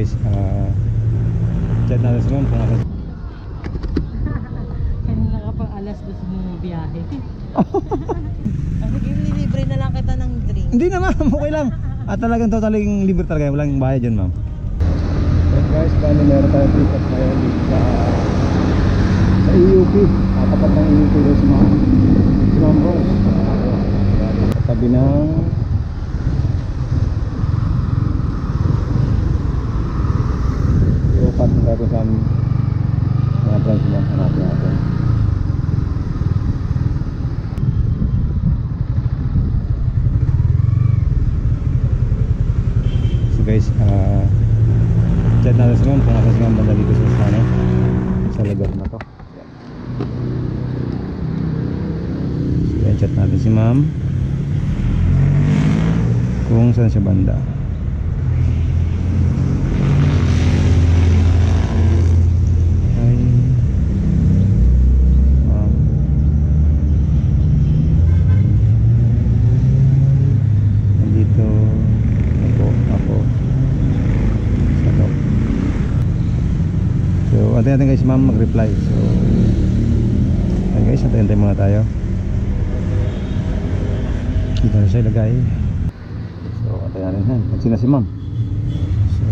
guys, chat natin si ma'am kung nasa. Kanina ka pang alas 2 mo biyahe. Sige, libre na lang kita ng drink. Hindi na ma'am, okay lang. At talagang totaling libre talaga, walang bayad dyan ma'am. Yes guys, bali meron tayo pick-up ngayon dito sa EUP. Tapat ng EUP doon si ma'am Rose. Tabi ng upat na tayo sa mga branch mo. Hanapin natin. So guys, chat natin si ma'am kung nasa si ma'am banda dito sa lugar na to. So yan, chat natin si ma'am kung saan siya banda. Hi ma'am, nandito ako sa to. So antayin natin guys ma'am mag-reply. So ayun guys, antayin muna tayo. Dito na siya ilagay. So antayin natin yan. Nagsina si ma'am. So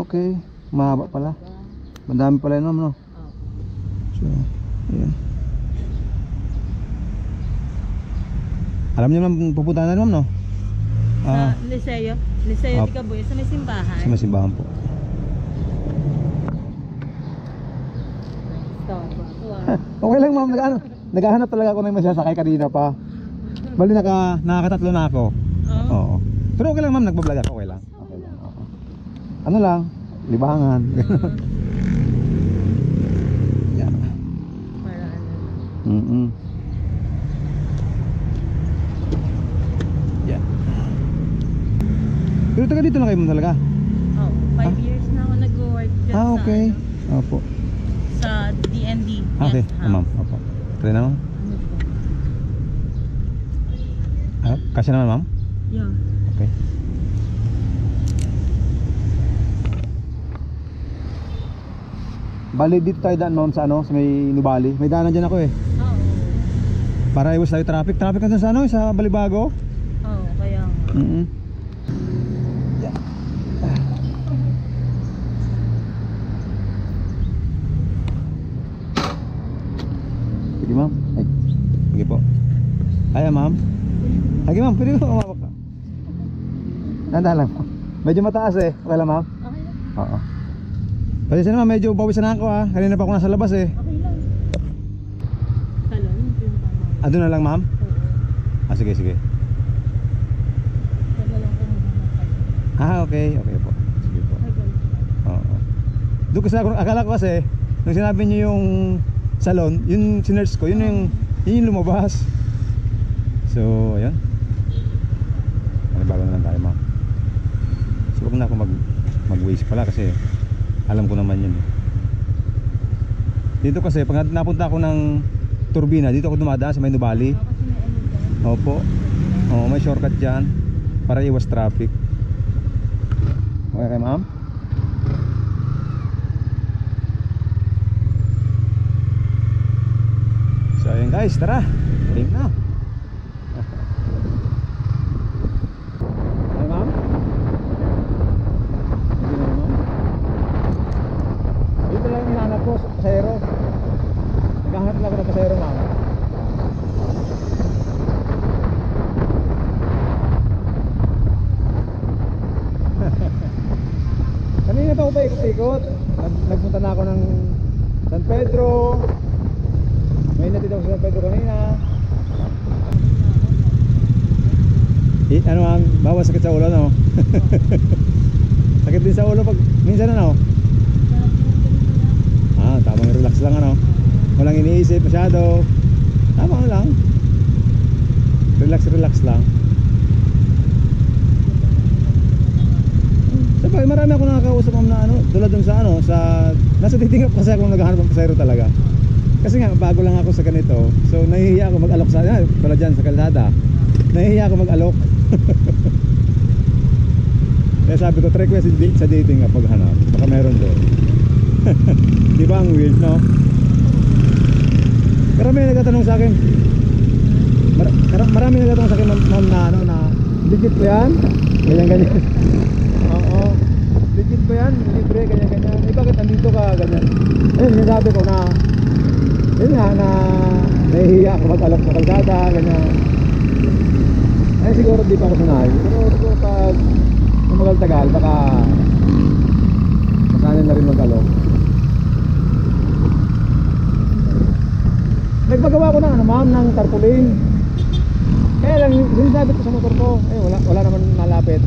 okay, mahaba pala. Madami pala yun ma'am no. So ayan. Alam niyo ma'am pupuntahan na ma'am no? Sa Liceo Ticabuya, sa may simbahan. Sa may simbahan po. Okay lang ma'am, naghahanap talaga ako ng masasakay kanina pa. Bali nakakatatlo na ako. Oo. Pero okay lang ma'am, nagbablog ako, okay lang. Okay lang. Oo. Ano lang, libangan. Yeah. Para ano. Yeah. Pero taga dito lang kayo ma'am talaga? Oh, 5 years na ako nag-work dyan Okay. sa, Opo. sa DND. Okay, Yes, ma'am. Opo. Try na ma'am. Kasi naman ma'am? Yeah. Okay. Bali dito tayo daan ma'am sa sa may Nubali. May daanan dyan ako eh. Oo. Para iwas tayo traffic. Traffic ka dyan sa sa Balibago. Oo, kaya nga. Yeah. Sige ma'am. Ay. Sige po. Ay ma'am. Sige ma'am, pwede ko umawak ka. Tanda lang po. Medyo mataas eh. Okay lang ma'am? Okay lang. Oo. Pasensya naman, medyo bawisan na ako ha. Kanina pa ako nasa labas eh. Okay lang. Salon, yung tama. Doon na lang ma'am? Oo. Sige sige. Kaya lang kung muna Okay. Okay po. Sige po. kayo. Oo. Doon kasi ako, akala ko kasi nung sinabi niyo yung salon, yung sinerge ko, yun yung lumabas. So, ayun. Bago na lang tayo ma'am. So, huwag na ako mag-waste pala kasi alam ko naman yun. Dito kasi, pag napunta ako ng Turbina, dito ako dumadaan sa may Nubali. Kasi may ano dyan. Opo. Oo, may shortcut dyan para iwas traffic. Okay kay ma'am? So, ayun guys, tara. Ring na. Pasahero. Naghahanap lang ako ng pasahero ma'am. Kanina pa ako pa ikot-ikot. Nagpunta na ako ng San Pedro. May natid ako sa San Pedro kanina. Ano ma'am, bawa sakit sa ulo no? Sakit din sa ulo pag minsan ano? Tamang relax lang ano. Walang iniisip masyado. Tama lang. Relax lang. Sabay marami ako nakakausap ma'am na tulad dun sa nasa titingap kasi ako naghahanap ng pasahero talaga. Kasi nga bago lang ako sa ganito. So nahihiya ako mag-alok tulad dyan sa kalsada. Nahihiya ako mag-alok. Kaya sabi ko, try ko sa dating nga paghanap. Baka meron doon. Di ba ang weird, no? Pero may nagtatanong sa akin. Marami nagtatanong sa akin, ma'am, na ano, na legit po yan? Ganyan. Oo. Legit po yan? Libre, ganyan. Eh, bakit andito ka, ganyan? Ayun, sinasabi ko na, yun nga, na nahihiya ako mag-alok sa kalsada, ganyan. Eh, siguro di pa ako sanay. Pero siguro pag tumagal-tagal, baka masanay na rin mag-alok. Nagpagawa ko ng ano, ma'am, ng tarpaulin. Kaya lang, sinasabi ko sa motor ko, eh, wala naman malapit.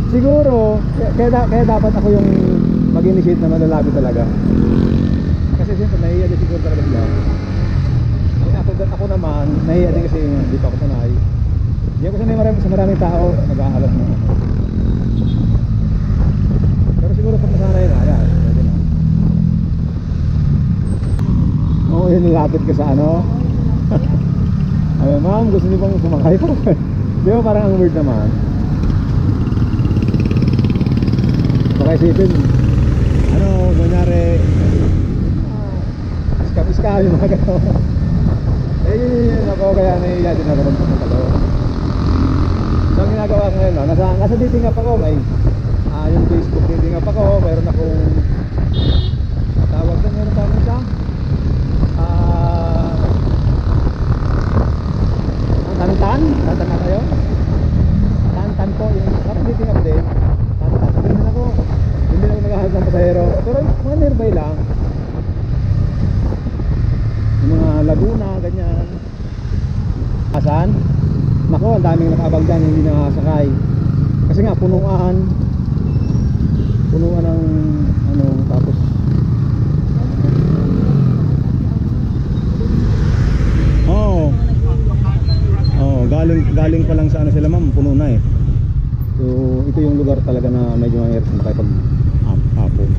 Siguro, kaya dapat ako yung mag-initiate na malalapit talaga. Kasi siyempre, nahiya din siguro talaga sila. Ako naman, nahiya din kasi hindi pa ako sanay. Hindi ako sanay sa maraming tao, nag-aalok na. Pero siguro pag nasanay na, yan, pwede na. Oo, yun, nilapit ka sa ano. Ay, ma'am, gusto niyo bang sumakay po? Di ba parang ang weird naman? Baka isipin, ano, kunyari, iskap yung mga gano'n. Eh, yun ako, kaya nahiya din ako magpapalo. So, ang ginagawa ko ngayon, no, nasa dating app ako, may yung Facebook dating app ako, mayroon akong tawag doon, meron pa isa Tantan na kayo? Tantan po, yung parang dating app din. Tantan, sabihin din ako, hindi na ako naghahanap ng pasahero, pero mga nearby lang. Yung mga Laguna, ganyan. Asan? Nako, ang daming nakaabang dyan, hindi nakasakay. Kasi nga, punuan ng ano, tapos galing pa lang sa ano sila, ma'am, puno na eh. So, ito yung lugar talaga na medyo mahirap makipag-hapon.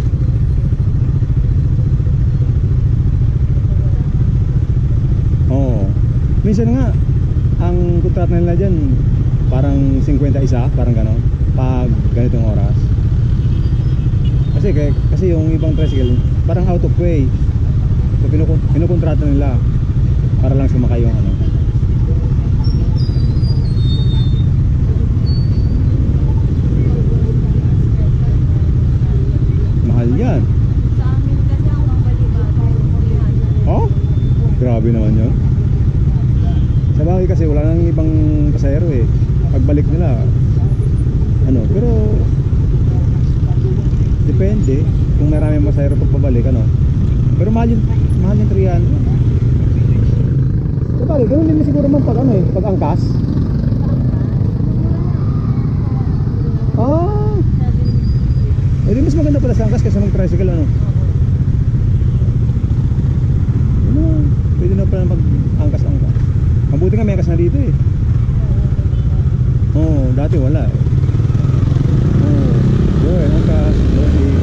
Minsan nga ang kontrata nila dyan parang 51, parang gano'n, pag ganitong oras. Kasi yung ibang tricycle parang out of way. So kinukontrata nila para lang sumakay yung ano. Mahal yan. Sa amin kasi ang pambalibado, 300. Oh? Grabe naman yun. Sa bagay kasi wala nang ibang pasahero eh. Pagbalik nila ano, pero depende kung maraming pasahero pagpabalik, ano. Pero mahal yung 300. Sa bagay, ganoon din siguro man pag ano eh, pag angkas. Eh di mas maganda pala sa angkas kaysa mag-tricycle, ano. Ano, pwede na pala mag-angkas-angkas. Mabuti nga may angkas na dito eh. Oo, dati wala eh. Oo, yun, angkas, loading.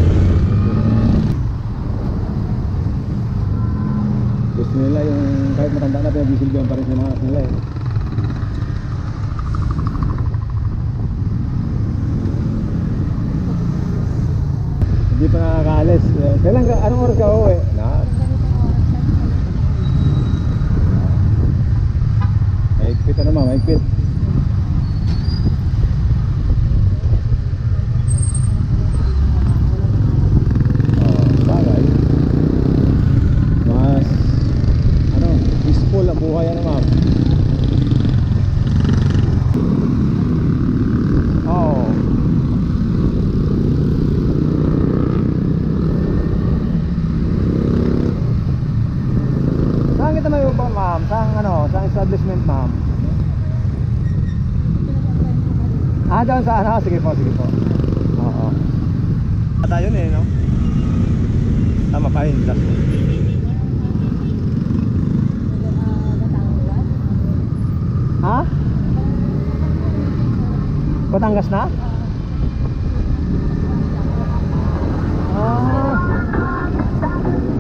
Gusto nila yung kahit matanda na pinag-isilbihan pa rin sa mga anak nila eh. Hindi pa nakakaalis. Kailan ka, anong oras ka uuwi? Maigpit na naman, maigpit. Bagay. Mas ano, peaceful ang buhay, ano, ma'am. Saan kita may upang, ma'am? Saan establishment, ma'am? Doon sa ano? Sige po. Oo. Ata yun eh, no? Tama pa yun, last one. Ha? Batangas na?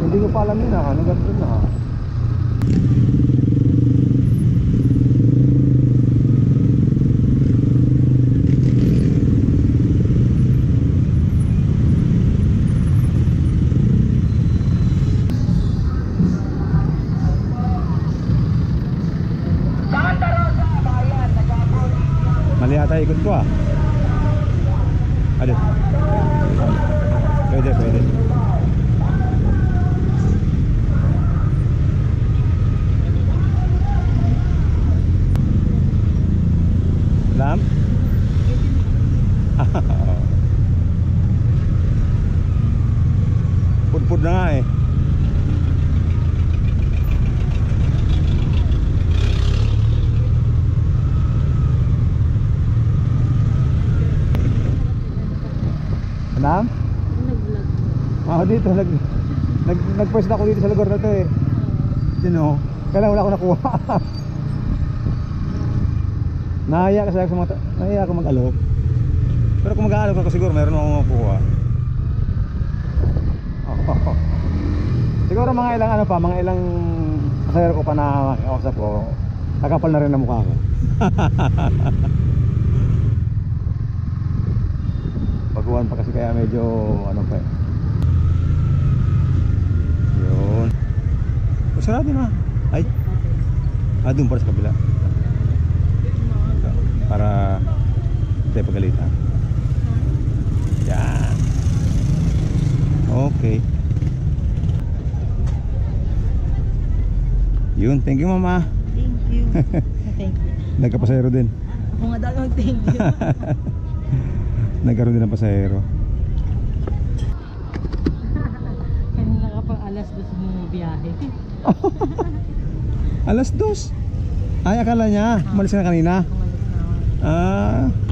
Hindi ko pa alam yun ha. Ano ganito na ha? Mali ata ikot ko ah. Ano? Pwede, pwede. Lam? Pud-pud na nga eh. Lam? Nag-vlog. Ako dito, nag-post ako dito sa lugar na to eh. Sino? Kailan wala ako nakuha. Nahiya kasi ako sa mga nahiya ako mag-alok. Pero kung mag-aalok ako siguro meron akong makuha. Oh. Siguro mga ilang ano pa, mga ilang pasahero ko pa na makakausap ko. Kakapal na rin ang mukha ko. Baguhan pa kasi kaya medyo ano pa eh. Yun. O sarado na. Ay. Doon para sa kabila. Para hindi pagalitan. Yan. Okay. Yun, thank you mama. Thank you. Thank you. Nagkapasahero din. Ako nga daw thank you. Nagkaroon din ng pasahero. Kanina ka pang alas 2 mo biyahe. Alas 2. Ay, akala niya umalis na kanina. Umalis na ako. Ah. Ay,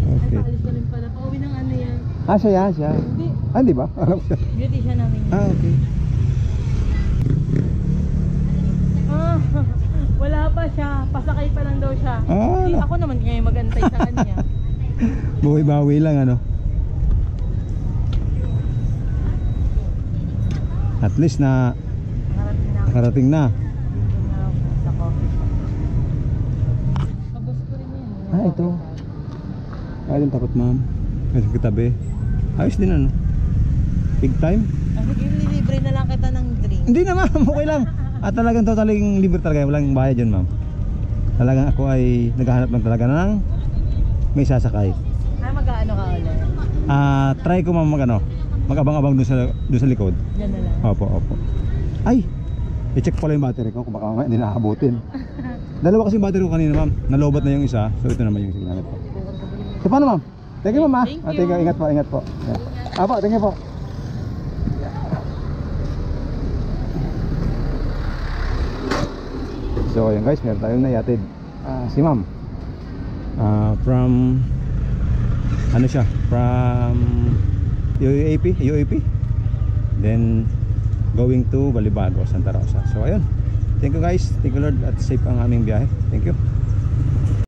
Okay. paalis pa rin pala. Pauwi ng ano yan. Siya. Hindi. Di ba? Alam siya. Beauty siya namin. Okay. Wala pa siya. Pasakay pa lang daw siya. Ah. Ako naman ngayon magantay sa kanya. Buwi-bawi lang ano. At least na Nakarating na ako. nakarating na. Dito na ako sa coffee shop. Kabos ko rin yan. Ito. Ay, din tapat ma'am. Ay, sa kitabi. Ayos din ano. Big time. Sige, libre na lang kita ng drink. Hindi na ma'am, okay lang. At talagang totaling libre talaga. Walang bayad dyan ma'am. Talagang ako ay naghahanap lang talaga ng may sasakay. Ay, mag-ano ka ulit? Try ko ma'am mag-abang-abang doon sa likod. Yan na lang. Opo. Ay! I-check pala yung battery ko kung baka mamaya hindi nakakabutin. Dalawa kasi yung battery ko kanina ma'am. Nalobat na yung isa. So ito naman yung signal ko. So paano ma'am? Thank you ma'am. Thank you. Thank you. Ingat po. Yan. Apo, thank you po. So ayun guys, meron tayong nayatid. Si ma'am. From ano siya? From UAP. Then going to Balibago, Santa Rosa. So ayun. Thank you guys. Thank you Lord at safe ang aming biyahe. Thank you.